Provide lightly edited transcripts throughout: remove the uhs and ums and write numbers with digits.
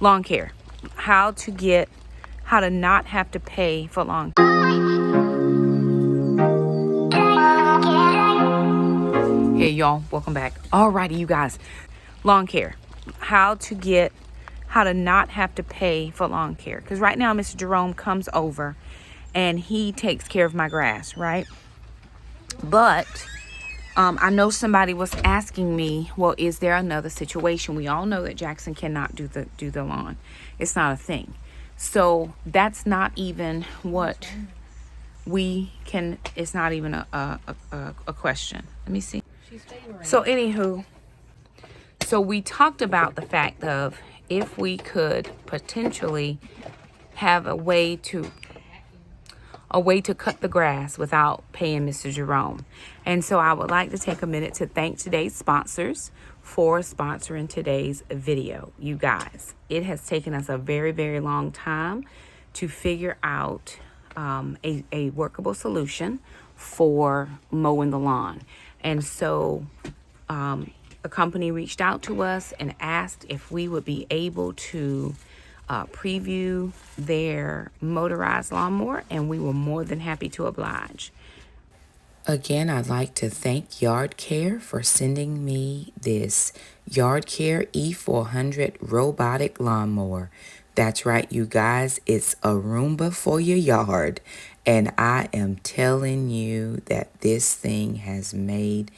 lawn care. How to not have to pay for lawn care. Hey y'all, welcome back. Alrighty, you guys. Lawn care. How to not have to pay for lawn care. Because right now, Mr. Jerome comes over and he takes care of my grass, right? But I know somebody was asking me, well, is there another situation? We all know that Jackson cannot do the lawn. It's not a thing. So that's not even what we can. It's not even a question. Let me see. So anywho, so we talked about the fact of if we could potentially have a way to cut the grass without paying Mr. Jerome. And so I would like to take a minute to thank today's sponsors for sponsoring today's video. You guys, it has taken us a very, very long time to figure out a workable solution for mowing the lawn. And so a company reached out to us and asked if we would be able to preview their motorized lawnmower, and we were more than happy to oblige. Again, I'd like to thank Yardcare for sending me this Yardcare E400 robotic lawnmower. That's right, you guys, it's a Roomba for your yard. And I am telling you that this thing has made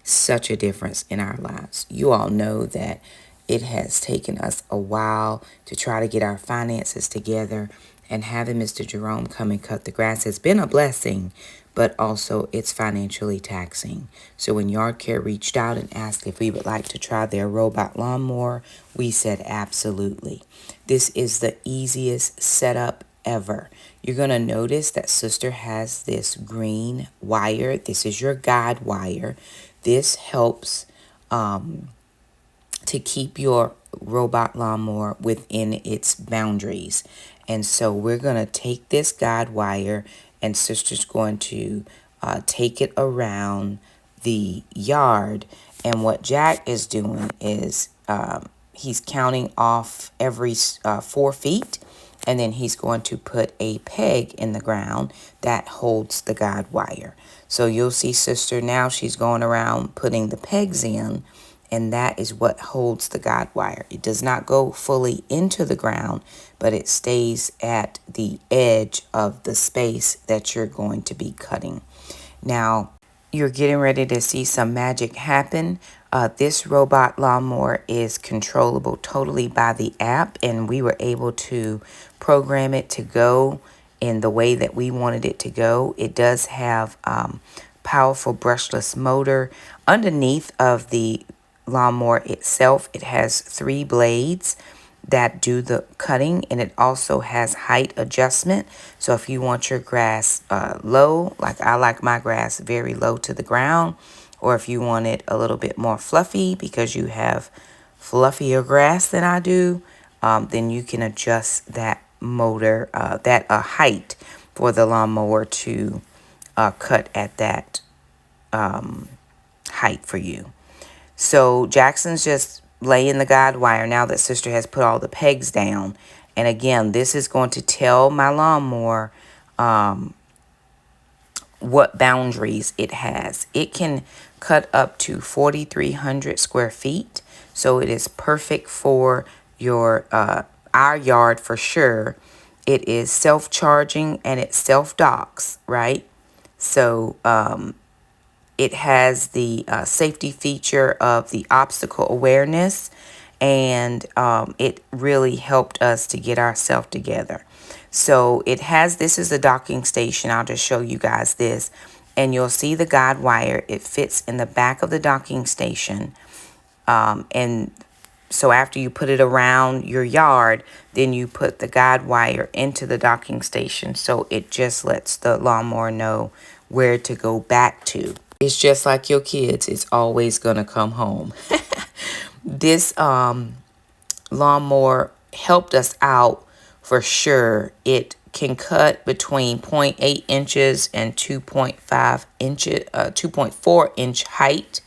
such a difference in our lives. You all know that it has taken us a while to try to get our finances together, and having Mr. Jerome come and cut the grass has been a blessing, but also it's financially taxing. So when Yardcare reached out and asked if we would like to try their robot lawnmower, we said absolutely. This is the easiest setup ever. You're going to notice that sister has this green wire. This is your guide wire. This helps to keep your robot lawnmower within its boundaries. And so we're going to take this guide wire, and sister's going to take it around the yard. And what Jack is doing is he's counting off every 4 feet, and then he's going to put a peg in the ground that holds the guide wire. So you'll see sister now, she's going around putting the pegs in, and that is what holds the guide wire. It does not go fully into the ground, but it stays at the edge of the space that you're going to be cutting. Now, you're getting ready to see some magic happen. This robot lawnmower is controllable totally by the app, and we were able to program it to go in the way that we wanted it to go. It does have powerful brushless motor. Underneath of the lawnmower itself, it has 3 blades that do the cutting, and it also has height adjustment. So if you want your grass low, like I like my grass very low to the ground, or if you want it a little bit more fluffy because you have fluffier grass than I do, then you can adjust that motor, that height for the lawnmower to cut at that height for you. So Jackson's just laying the guide wire now that sister has put all the pegs down. And again, this is going to tell my lawnmower what boundaries it has. It can cut up to 4,300 square feet. So it is perfect for your our yard for sure. It is self-charging and it self-docks, right? So it has the safety feature of the obstacle awareness, and it really helped us to get ourselves together. So it has, this is the docking station. I'll just show you guys this, and you'll see the guide wire. It fits in the back of the docking station, and so after you put it around your yard, then you put the guide wire into the docking station, so it just lets the lawnmower know where to go back to. It's just like your kids. It's always going to come home. This lawnmower helped us out for sure. It can cut between 0.8 inches and 2.4 inch height.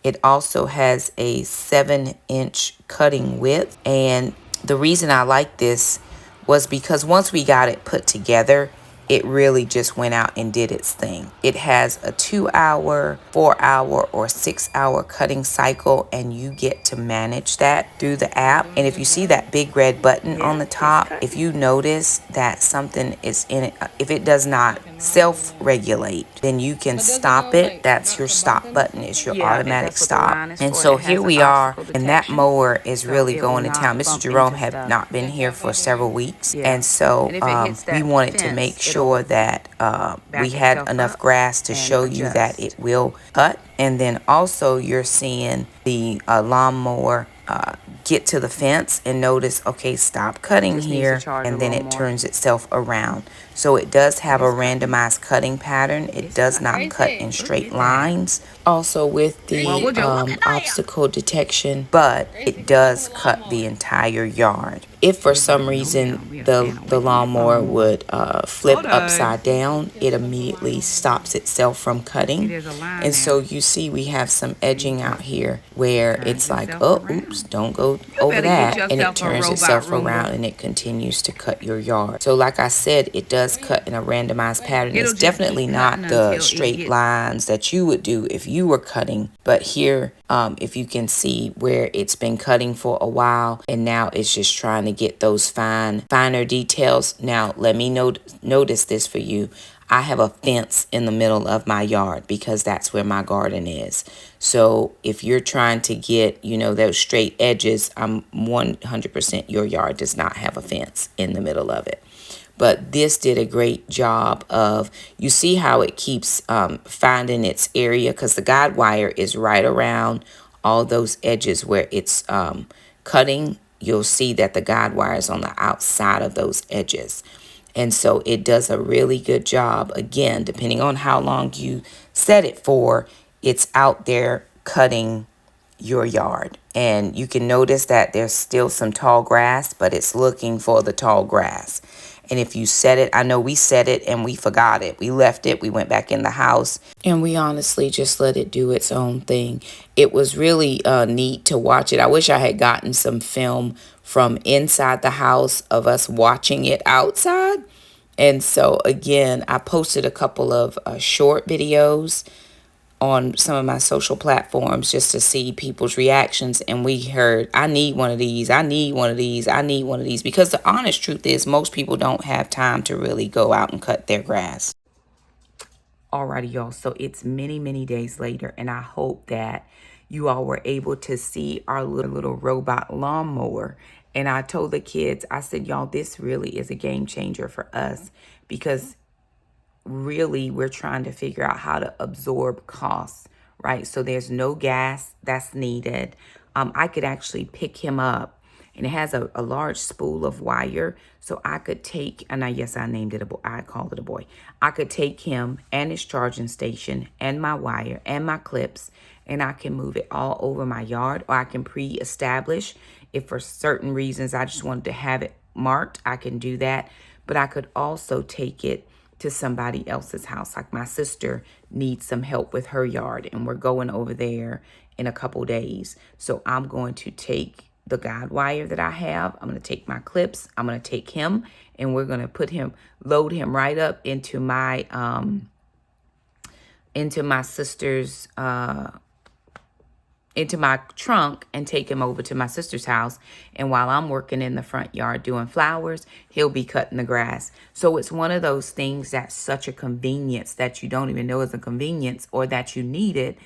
It also has a 7-inch cutting width, and The reason I like this was because once we got it put together, it really just went out and did its thing. It has a 2-hour, 4-hour, or 6-hour cutting cycle, and you get to manage that through the app. And if you see that big red button on the top, if you notice that something is in it, if it does not self-regulate, then you can stop it. That's your stop button. It's your automatic stop. And so here we are, and that mower is really going to town. Mr. Jerome had not been here for several weeks, and so we wanted to make sure that we had enough grass to show you that it will cut. And then also you're seeing the lawnmower get to the fence and notice, okay, stop cutting here, and then it turns itself around. So it does have a randomized cutting pattern. It does not cut in straight lines. Also with the obstacle detection, but it does cut the entire yard. If for some reason the lawnmower would flip upside down, it immediately stops itself from cutting. And so you see we have some edging out here where it's like, oh, oops, don't go over that. And it turns itself around and it continues to cut your yard. So like I said, it does cut in a randomized pattern. It's definitely not the straight lines that you would do if you were cutting. But here, if you can see where it's been cutting for a while and now it's just trying to get those finer details. Now, let me notice this for you. I have a fence in the middle of my yard because that's where my garden is. So if you're trying to get, those straight edges, I'm 100% your yard does not have a fence in the middle of it. But this did a great job of, you see how it keeps finding its area, because the guide wire is right around all those edges where it's cutting. You'll see that the guide wire is on the outside of those edges. And so it does a really good job. Again, depending on how long you set it for, it's out there cutting your yard. And you can notice that there's still some tall grass, but it's looking for the tall grass. And if you set it, I know we set it and we forgot it. We left it, we went back in the house, and we honestly just let it do its own thing. It was really neat to watch it. I wish I had gotten some film from inside the house of us watching it outside. And so again, I posted a couple of short videos on some of my social platforms just to see people's reactions. And we heard, I need one of these, I need one of these, I need one of these. Because the honest truth is most people don't have time to really go out and cut their grass. Alrighty, y'all. So it's many, many days later, and I hope that you all were able to see our little robot lawnmower. And I told the kids, I said, y'all, this really is a game changer for us, because really we're trying to figure out how to absorb costs, right? So there's no gas that's needed. I could actually pick him up, and it has a large spool of wire. So I could take, and yes, I named it a boy. I called it a boy. I could take him and his charging station and my wire and my clips, and I can move it all over my yard, or I can pre-establish if for certain reasons I just wanted to have it marked, I can do that. But I could also take it to somebody else's house. Like my sister needs some help with her yard, and we're going over there in a couple days. So I'm going to take the guide wire that I have. I'm going to take my clips. I'm going to take him, and we're going to load him right up into my sister's into my trunk and take him over to my sister's house. And while I'm working in the front yard doing flowers, he'll be cutting the grass. So it's one of those things that's such a convenience that you don't even know is a convenience, or that you need it,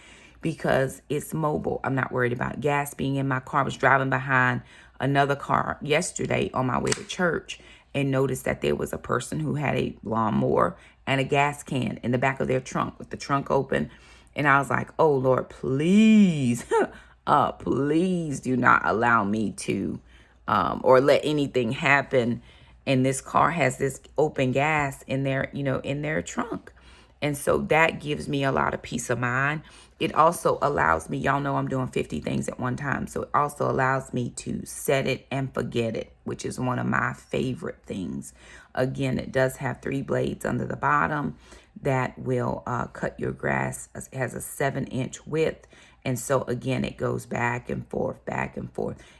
because it's mobile. I'm not worried about gas being in my car. I was driving behind another car yesterday on my way to church and noticed that there was a person who had a lawnmower and a gas can in the back of their trunk with the trunk open. And I was like, oh, Lord, please, please do not allow me to or let anything happen. And this car has this open gas in their, in their trunk. And so that gives me a lot of peace of mind. It also allows me, y'all know I'm doing 50 things at one time. So it also allows me to set it and forget it, which is one of my favorite things. Again, it does have 3 blades under the bottom that will cut your grass. It has a 7-inch width, And so again, it goes back and forth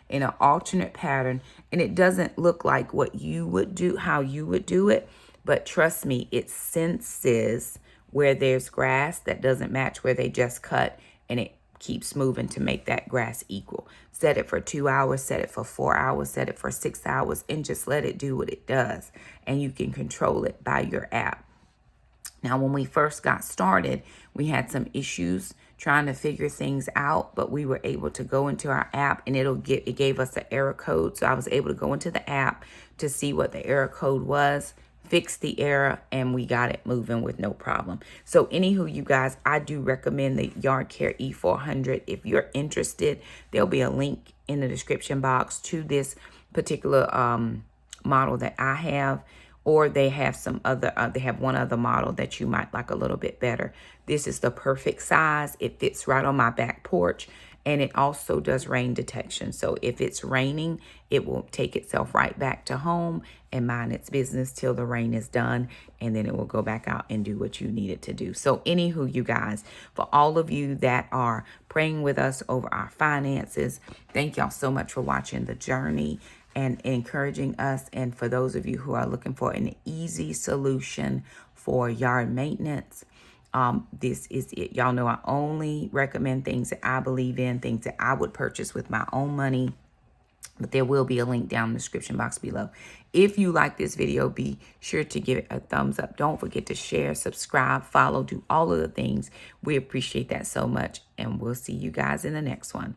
in an alternate pattern. And it doesn't look like what you would do, how you would do it. But trust me, it senses where there's grass that doesn't match where they just cut, and it keeps moving to make that grass equal. Set it for 2 hours, set it for 4 hours, set it for 6 hours, and just let it do what it does. And you can control it by your app. Now, when we first got started, we had some issues trying to figure things out, but we were able to go into our app, and it gave us an error code. So I was able to go into the app to see what the error code was, fix the error, and we got it moving with no problem. So anywho, you guys, I do recommend the Yardcare E400. If you're interested, there'll be a link in the description box to this particular model that I have. Or they have some other, they have one other model that you might like a little bit better. This is the perfect size. It fits right on my back porch. And it also does rain detection. So if it's raining, it will take itself right back to home and mind its business till the rain is done. And then it will go back out and do what you need it to do. So anywho, you guys, for all of you that are praying with us over our finances, thank y'all so much for watching the journey and encouraging us. And for those of you who are looking for an easy solution for yard maintenance, this is it. Y'all know I only recommend things that I believe in, things that I would purchase with my own money. But there will be a link down in the description box below. If you like this video, be sure to give it a thumbs up. Don't forget to share, subscribe, follow, do all of the things. We appreciate that so much. And we'll see you guys in the next one.